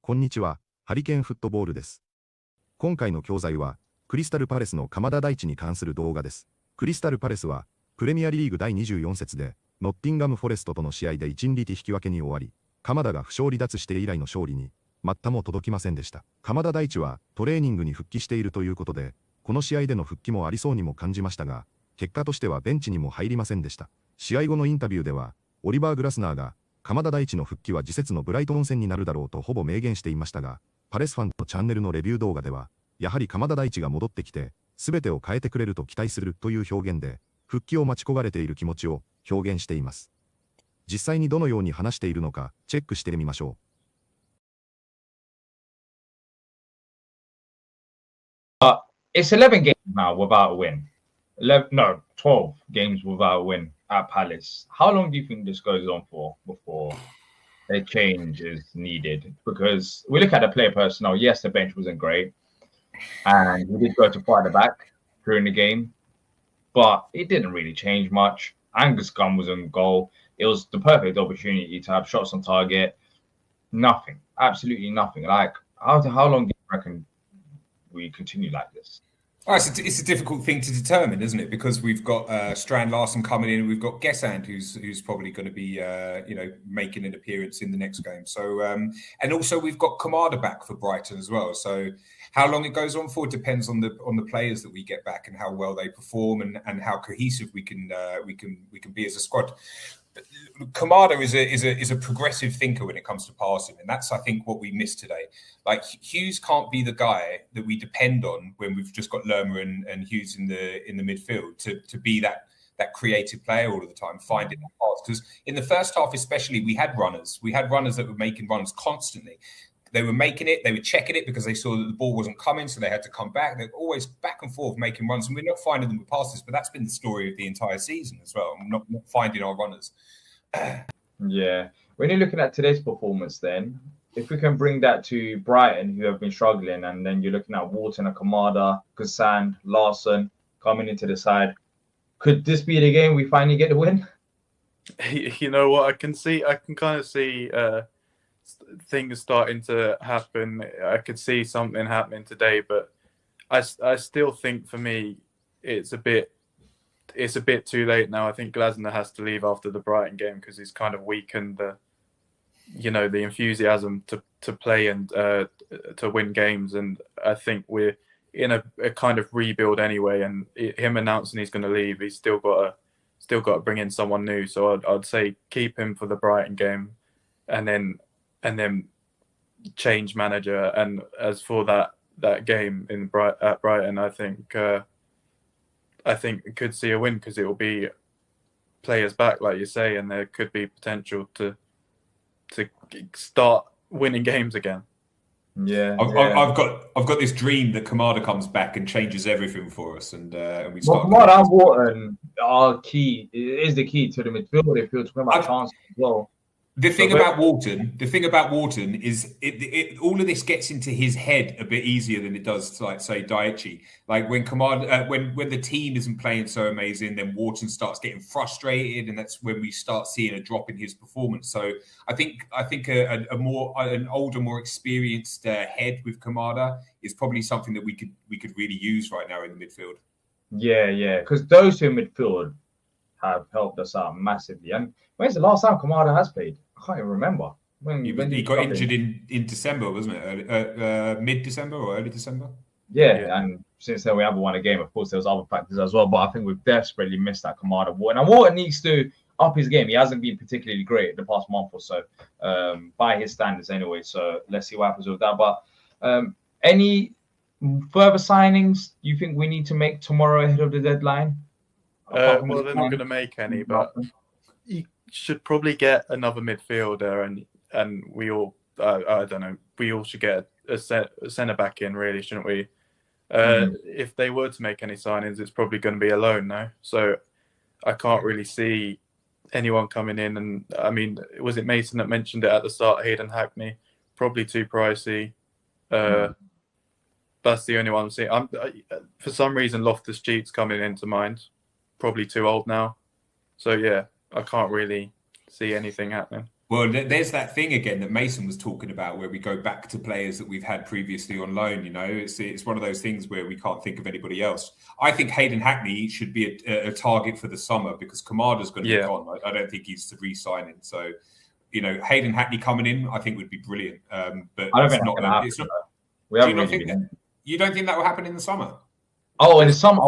こんにちは、ハリケーンフットボールです。今回の教材は、クリスタルパレスの鎌田大地に関する動画です。クリスタルパレスは、プレミアリーグ第24節で、ノッティンガム・フォレストとの試合で1-2引き分けに終わり、鎌田が負傷離脱して以来の勝利に、全くも届きませんでした。鎌田大地は、トレーニングに復帰しているということで、この試合での復帰もありそうにも感じましたが、結果としてはベンチにも入りませんでした。試合後のインタビューでは、オリバー・グラスナーが、鎌田大地の復帰は次節のブライトン戦になるだろうとほぼ明言していましたが、パレスファンのチャンネルのレビュー動画では、やはり鎌田大地が戻ってきて、全てを変えてくれると期待するという表現で、復帰を待ち焦がれている気持ちを表現しています。実際にどのように話しているのか、チェックしてみましょう。It's 11 games now without a win. 12 games without a win at Palace. How long do you think this goes on for before a change is needed? Because we look at the player personnel. Yes, the bench wasn't great, and we did go to far the back during the game, but it didn't really change much. Angus Gunn was in goal. It was the perfect opportunity to have shots on target. Nothing, absolutely nothing. Like, how long do you reckon we continue like this? Oh, it's a difficult thing to determine, isn't it? Because we've got Strand Larsen coming in, and we've got Gesand, who's probably going to be, making an appearance in the next game. So, and also we've got Kamada back for Brighton as well. So, how long it goes on for depends on the players that we get back and how well they perform and how cohesive we can be as a squad. Kamada is a progressive thinker when it comes to passing, and that's, I think, what we missed today. Like, Hughes can't be the guy that we depend on when we've just got Lerma and Hughes in the midfield to be that creative player all of the time, finding the pass. Because in the first half, especially, we had runners that were making runs constantly. They were making it, they were checking it because they saw that the ball wasn't coming, so they had to come back. They're always back and forth making runs, and we're not finding them with passes, but that's been the story of the entire season as well. Not finding our runners. Yeah. When you're looking at today's performance, then, if we can bring that to Brighton, who have been struggling, and then you're looking at Wharton and Kamada, Gesand, Larsen coming into the side, could this be the game we finally get the win? You know what? I can kind of see things starting to happen. I could see something happening today, but I still think for me it's a bit too late now. I think Glasner has to leave after the Brighton game because he's kind of weakened the enthusiasm to play and to win games. And I think we're in a kind of rebuild anyway. And him announcing he's going to leave, he's still got to bring in someone new. So I'd say keep him for the Brighton game, and then change manager. And as for that game at Brighton, I think it could see a win because it will be players back, like you say, and there could be potential to start winning games again. Yeah, I've got this dream that Kamada comes back and changes everything for us, and we start. Kamada and Wharton are key. It is the key to the midfield. If you're talking about chances as well. The thing about Wharton is all of this gets into his head a bit easier than it does to, like, say, Daichi. Like when when the team isn't playing so amazing, then Wharton starts getting frustrated, and that's when we start seeing a drop in his performance. So I think an older, more experienced head with Kamada is probably something that we could really use right now in the midfield. Yeah, because those two in midfield have helped us out massively. And when's the last time Kamada has played? I can't even remember. When he got injured in December, wasn't it? Mid-December or early December? Yeah, and since then we haven't won a game. Of course, there was other factors as well, but I think we've desperately missed that Kamada Wharton. And Wharton needs to up his game. He hasn't been particularly great the past month or so, by his standards anyway. So let's see what happens with that. But any further signings you think we need to make tomorrow ahead of the deadline? Well, they're not going to make any, but you should probably get another midfielder, and we all, I don't know, we all should get a centre back in, really, shouldn't we? If they were to make any signings, it's probably going to be a loan now. So I can't really see anyone coming in. And I mean, was it Mason that mentioned it at the start? Hayden Hackney, probably too pricey. That's the only one I'm seeing. For some reason, Loftus-Cheek's coming into mind. Probably too old now. So yeah, I can't really see anything happening. Well, there's that thing again that Mason was talking about, where we go back to players that we've had previously on loan. You know, it's one of those things where we can't think of anybody else. I think Hayden Hackney should be a target for the summer because Kamada's going to be gone. I don't think he's re-signing. So, you know, Hayden Hackney coming in, I think would be brilliant. But I don't think that's going to happen. You don't think that will happen in the summer? Oh, in the summer.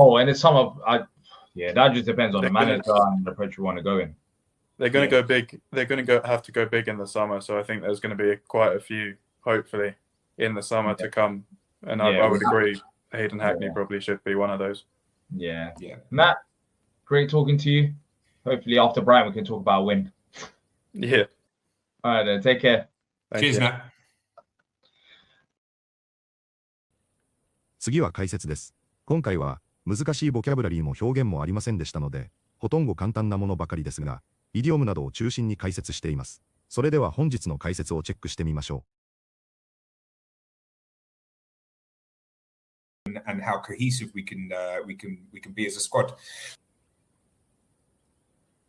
That just depends on the manager and the approach you want to go in. They're going to go big. They're going to have to go big in the summer. So I think there's going to be quite a few, hopefully, in the summer to come. And I would agree. Hayden Hackney probably should be one of those. Yeah. Matt, great talking to you. Hopefully after Brighton we can talk about a win. Yeah. All right then. Take care. Cheers, Matt. 次は解説です。今回は難しいボキャブラリーも表現もありませんでしたので、ほとんど簡単なものばかりですが、イディオムなどを中心に解説しています。それでは本日の解説をチェックしてみましょう。And how cohesive we can be as a squad.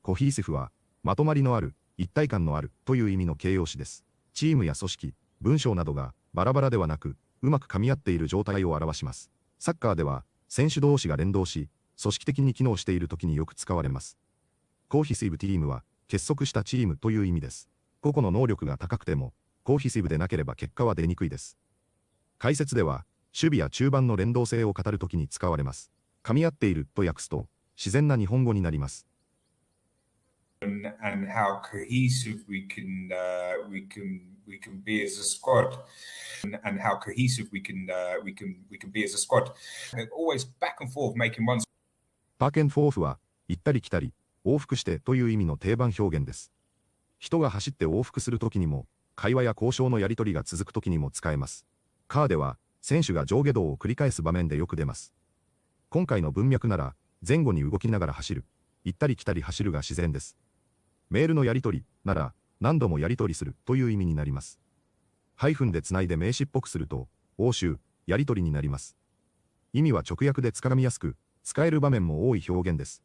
コヒーシフはまとまりのある、一体感のあるという意味の形容詞です。チームや組織、文章などがバラバラではなく、うまく噛み合っている状態を表します。サッカーでは選手同士が連動し、組織的に機能している時によく使われます。コーヒシブチームは結束したチームという意味です。個々の能力が高くても、コーヒシブでなければ結果は出にくいです。解説では、守備や中盤の連動性を語るときに使われます。噛み合っていると訳すと、自然な日本語になります。And how cohesive we can be as a squad. And how cohesive we can be as a squad. Always back and forth making runs. バック&フォーフは行ったり来たり往復してという意味の定番表現です。人が走って往復するときにも、会話や交渉のやり取りが続くときにも使えます。カーでは選手が上下動を繰り返す場面でよく出ます。今回の文脈なら前後に動きながら走る、行ったり来たり走るが自然です。メールのやり取りなら何度もやり取りするという意味になります。ハイフンでつないで名詞っぽくすると、応酬、やり取りになります。意味は直訳でつかみやすく、使える場面も多い表現です。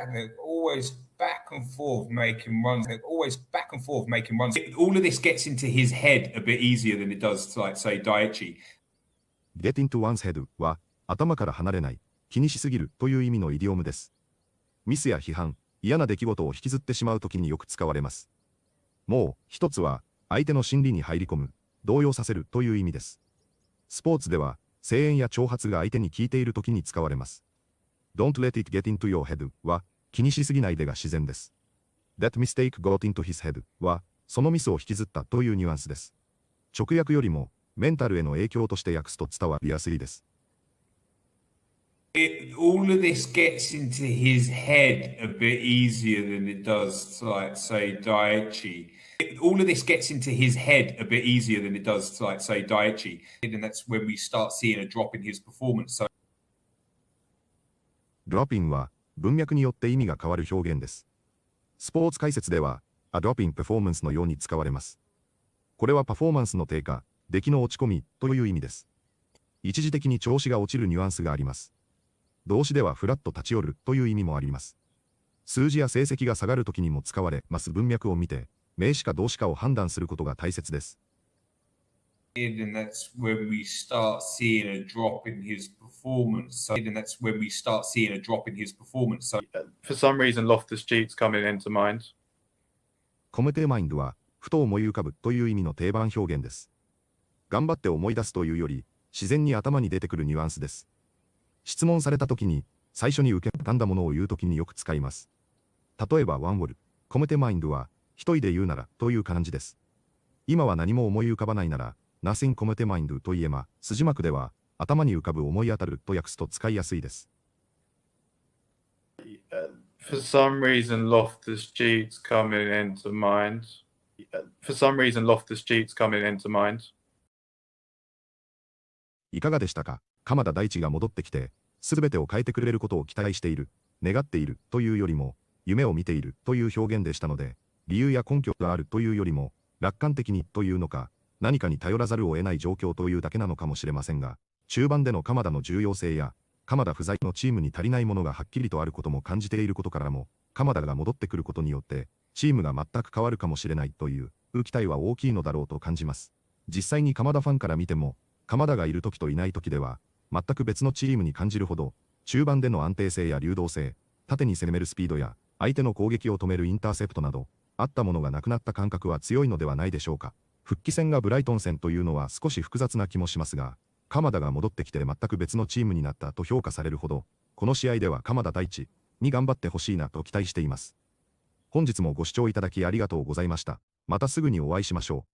Always back and forth making runs. Always back and forth making runs. All of this gets into his head a bit easier than it does, like say Daichi. Get into one's head は頭から離れない、気にしすぎるという意味のイディオムです。ミスや批判、嫌な出来事を引きずってしまうときによく使われます。もう一つは相手の心理に入り込む、動揺させるという意味です。スポーツでは声援や挑発が相手に効いているときに使われます。Don't let it get into your head は気にしすぎないでが自然です。That mistake got into his head はそのミスを引きずったというニュアンスです。直訳よりもメンタルへの影響として訳すと伝わりやすいです。All of this gets into his head a bit easier than it does, like say Daichi. All of this gets into his head a bit easier than it does, like say Daichi. And that's when we start seeing a drop in his performance. So... drop in は文脈によって意味が変わる表現です。スポーツ解説では、a drop in performance のように使われます。これはパフォーマンスの低下、出来の落ち込みという意味です。一時的に調子が落ちるニュアンスがあります。動詞ではフラッと立ち寄るという意味もあります。数字や成績が下がるときにも使われます。文脈を見て、名詞か動詞かを判断することが大切です。And that's when we start seeing a drop in his performance. And that's when we start seeing a drop in his performance. For some reason, Loftus-Cheek's coming into mind. コメテマインドは、ふと思い浮かぶという意味の定番表現です。頑張って思い出すというより、自然に頭に出てくるニュアンスです。質問されたときに、最初に受けたんだものを言うときによく使います。例えば、ワンウォル、コメテマインドは、一人で言うならという感じです。今は何も思い浮かばないなら、Nothing コメテマインドと言えば、筋幕では、頭に浮かぶ思い当たると訳すと使いやすいです。For some reason, Loftus-Cheek's coming into mind. For some reason, Loftus-Cheek's coming into mind. いかがでしたか？鎌田大地が戻ってきて、すべてを変えてくれることを期待している、願っているというよりも、夢を見ているという表現でしたので、理由や根拠があるというよりも、楽観的にというのか、何かに頼らざるを得ない状況というだけなのかもしれませんが、中盤での鎌田の重要性や、鎌田不在のチームに足りないものがはっきりとあることも感じていることからも、鎌田が戻ってくることによって、チームが全く変わるかもしれないという期待は大きいのだろうと感じます。実際に鎌田ファンから見ても、鎌田がいる時といない時では、全く別のチームに感じるほど、中盤での安定性や流動性、縦に攻めるスピードや、相手の攻撃を止めるインターセプトなど、あったものがなくなった感覚は強いのではないでしょうか。復帰戦がブライトン戦というのは少し複雑な気もしますが、鎌田が戻ってきて全く別のチームになったと評価されるほど、この試合では鎌田大地に頑張ってほしいなと期待しています。本日もご視聴いただきありがとうございました。またすぐにお会いしましょう。